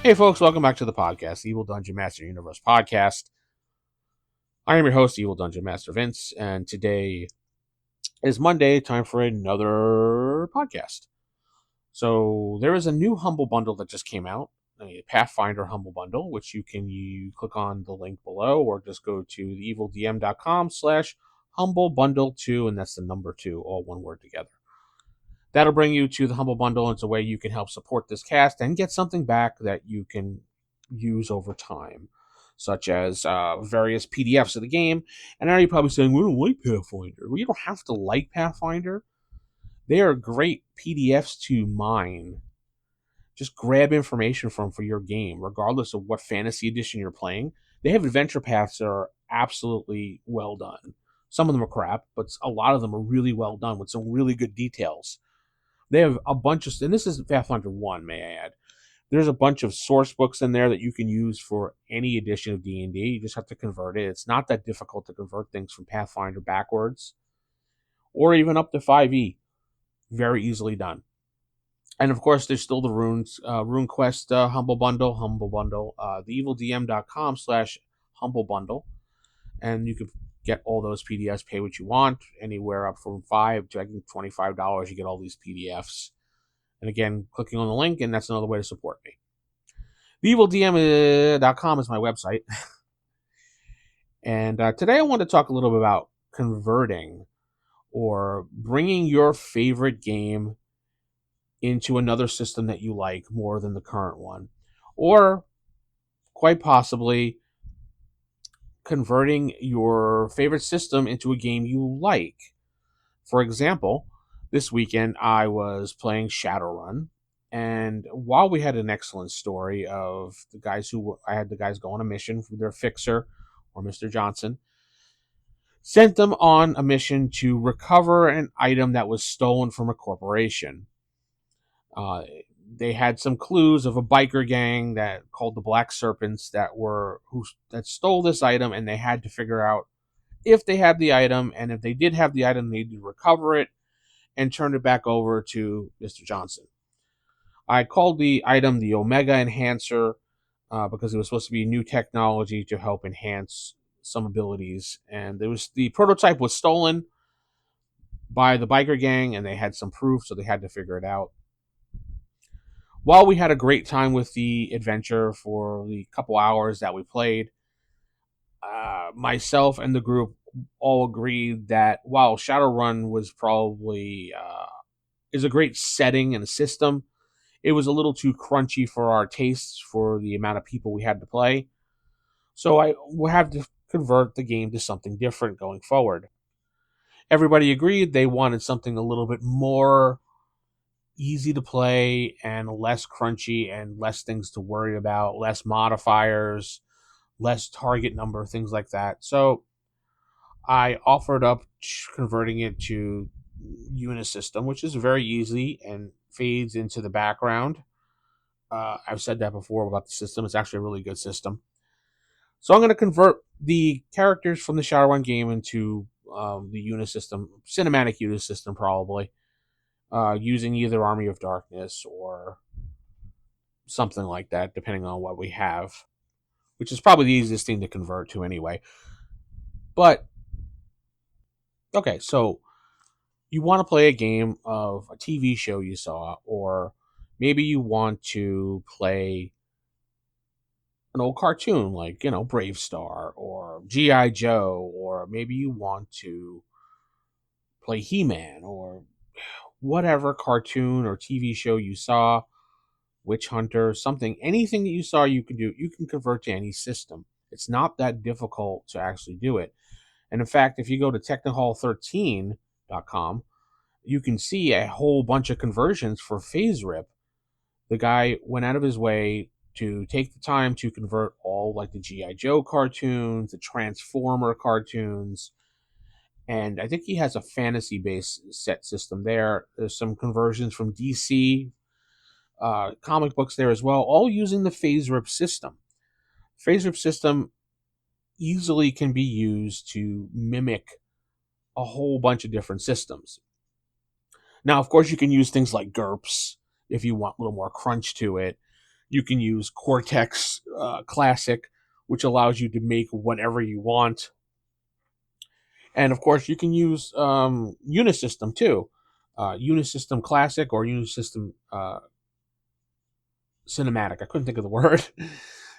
Hey, folks, welcome back to the podcast, the Evil Dungeon Master Universe podcast. I am your host, Evil Dungeon Master Vince, and today is Monday, time for another podcast. So, there is a new Humble Bundle that just came out, a Pathfinder Humble Bundle, which you click on the link below or just go to theevildm.com/Humble Bundle 2, and that's the number 2, all one word together. That'll bring you to the Humble Bundle. It's a way you can help support this cast and get something back that you can use over time, such as various PDFs of the game. And now you're probably saying, we don't like Pathfinder. Well, you don't have to like Pathfinder. They are great PDFs to mine. Just grab information from for your game, regardless of what fantasy edition you're playing. They have adventure paths that are absolutely well done. Some of them are crap, but a lot of them are really well done with some really good details. They have a bunch of, and this is Pathfinder 1, may I add. There's a bunch of source books in there that you can use for any edition of D&D. You just have to convert it. It's not that difficult to convert things from Pathfinder backwards or even up to 5e. Very easily done. And of course, there's still the RuneQuest Humble Bundle, theevildm.com/Humble Bundle. And you can get all those PDFs, pay what you want, anywhere up from $5 to I think $25. You get all these PDFs. And again, clicking on the link, and that's another way to support me. TheEvilDM.com is my website. And today I want to talk a little bit about converting or bringing your favorite game into another system that you like more than the current one. Or quite possibly converting your favorite system into a game you like. For example, this weekend I was playing Shadowrun, and while we had an excellent story of I had the guys go on a mission for their fixer, or Mr. Johnson, sent them on a mission to recover an item that was stolen from a corporation. Uh, they had some clues of a biker gang that called the Black Serpents that stole this item, and they had to figure out if they had the item, and if they did have the item, they needed to recover it and turn it back over to Mr. Johnson. I called the item the Omega Enhancer because it was supposed to be new technology to help enhance some abilities, and the prototype was stolen by the biker gang, and they had some proof, so they had to figure it out. While we had a great time with the adventure for the couple hours that we played, myself and the group all agreed that while Shadowrun was probably is a great setting and a system, it was a little too crunchy for our tastes for the amount of people we had to play. So I will have to convert the game to something different going forward. Everybody agreed they wanted something a little bit more easy to play and less crunchy and less things to worry about, less modifiers, less target number, things like that. So I offered up converting it to Unisystem, which is very easy and fades into the background. I've said that before about the system. It's actually a really good system. So I'm going to convert the characters from the Shadowrun game into the Unisystem, cinematic Unisystem probably, using either Army of Darkness or something like that, depending on what we have, which is probably the easiest thing to convert to anyway. But, okay, so you want to play a game of a TV show you saw, or maybe you want to play an old cartoon like, Brave Star or G.I. Joe, or maybe you want to play He-Man or whatever cartoon or TV show you saw, Witch Hunter, something, anything that you saw you can do, you can convert to any system. It's not that difficult to actually do it. And in fact, if you go to technohall13.com, you can see a whole bunch of conversions for FazeRip. The guy went out of his way to take the time to convert all like the G.I. Joe cartoons, the Transformer cartoons, and I think he has a fantasy-based set system there. There's some conversions from DC comic books there as well, all using the FazeRip system. FazeRip system easily can be used to mimic a whole bunch of different systems. Now, of course, you can use things like GURPS if you want a little more crunch to it. You can use Cortex Classic, which allows you to make whatever you want. And of course, you can use Unisystem too. Unisystem Classic or Unisystem Cinematic. I couldn't think of the word.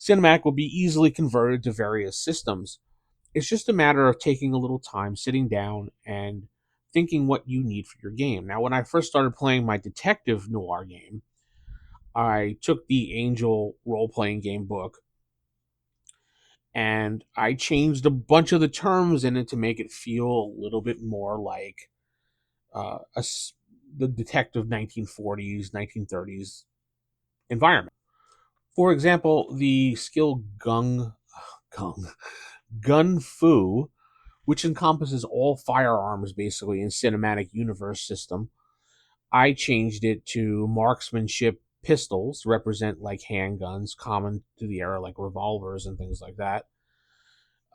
Cinematic will be easily converted to various systems. It's just a matter of taking a little time, sitting down, and thinking what you need for your game. Now, when I first started playing my detective noir game, I took the Angel role playing game book and I changed a bunch of the terms in it to make it feel a little bit more like the detective 1940s, 1930s environment. For example, the skill Gun Fu, which encompasses all firearms basically in cinematic universe system. I changed it to marksmanship pistols, represent like handguns, common to the era, like revolvers and things like that.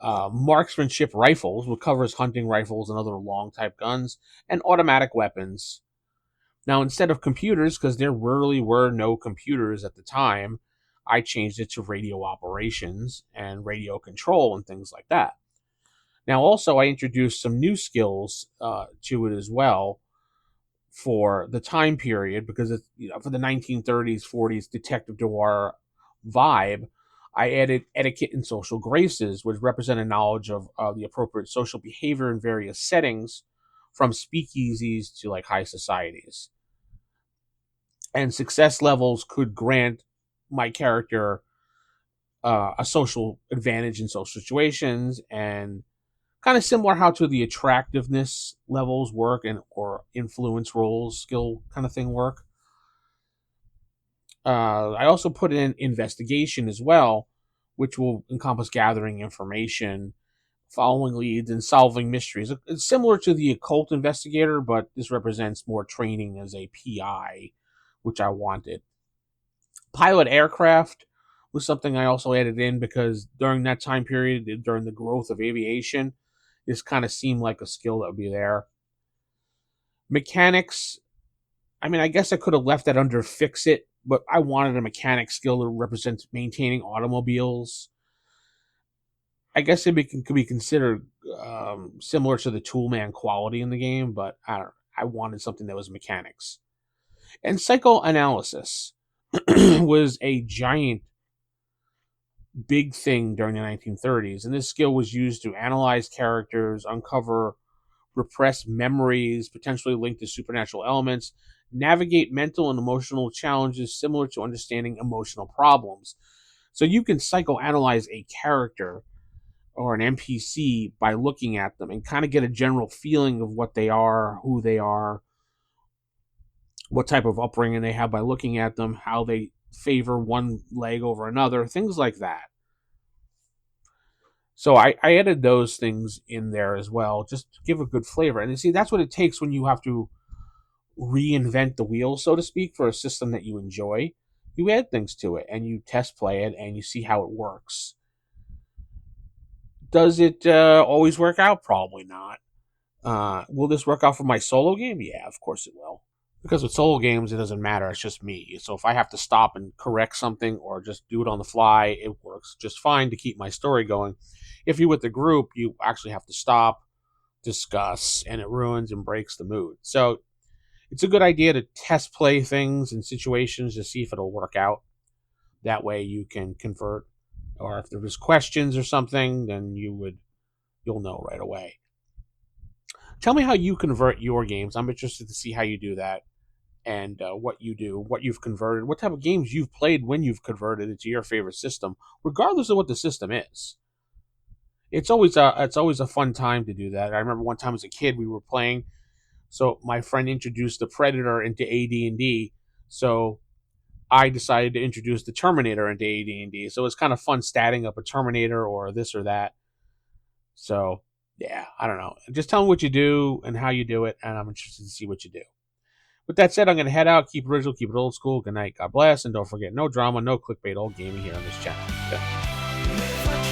Marksmanship rifles, which covers hunting rifles and other long type guns, and automatic weapons. Now, instead of computers, because there really were no computers at the time, I changed it to radio operations and radio control and things like that. Now, also, I introduced some new skills to it as well for the time period because it's, for the 1930s, 40s detective noir vibe. I added etiquette and social graces, which represent a knowledge of the appropriate social behavior in various settings, from speakeasies to like high societies. And success levels could grant my character a social advantage in social situations, and kind of similar how to the attractiveness levels work and or influence roles skill kind of thing work. I also put in investigation as well, which will encompass gathering information, following leads, and solving mysteries. It's similar to the occult investigator, but this represents more training as a PI, which I wanted. Pilot aircraft was something I also added in because during that time period, during the growth of aviation, this kind of seemed like a skill that would be there. Mechanics, I mean, I guess I could have left that under fix it, but I wanted a mechanic skill to represent maintaining automobiles. I guess could be considered similar to the toolman quality in the game, but I wanted something that was mechanics. And psychoanalysis was a giant big thing during the 1930s, and this skill was used to analyze characters, uncover repressed memories, potentially linked to supernatural elements, navigate mental and emotional challenges similar to understanding emotional problems. So you can psychoanalyze a character or an NPC by looking at them and kind of get a general feeling of what they are, who they are, what type of upbringing they have by looking at them, how they favor one leg over another, things like that. So I added those things in there as well, just to give a good flavor. And you see, that's what it takes when you have to reinvent the wheel, so to speak, for a system that you enjoy. You add things to it and you test play it and you see how it works. Does it always work out? Probably not. Will this work out for my solo game? Yeah, of course it will. Because with solo games, it doesn't matter. It's just me. So if I have to stop and correct something or just do it on the fly, it works just fine to keep my story going. If you're with the group, you actually have to stop, discuss, and it ruins and breaks the mood. So it's a good idea to test play things in situations to see if it'll work out. That way you can convert, or if there was questions or something, then you'll know right away. Tell me how you convert your games. I'm interested to see how you do that and what you do, what you've converted, what type of games you've played when you've converted it to your favorite system, regardless of what the system is. It's always a fun time to do that. I remember one time as a kid we were playing, so my friend introduced the Predator into AD&D, so I decided to introduce the Terminator into AD&D. So it's kind of fun statting up a Terminator or this or that. So yeah, I don't know. Just tell me what you do and how you do it, and I'm interested to see what you do. With that said, I'm going to head out, keep it original, keep it old school. Good night, God bless, and don't forget, no drama, no clickbait, all gaming here on this channel. Okay?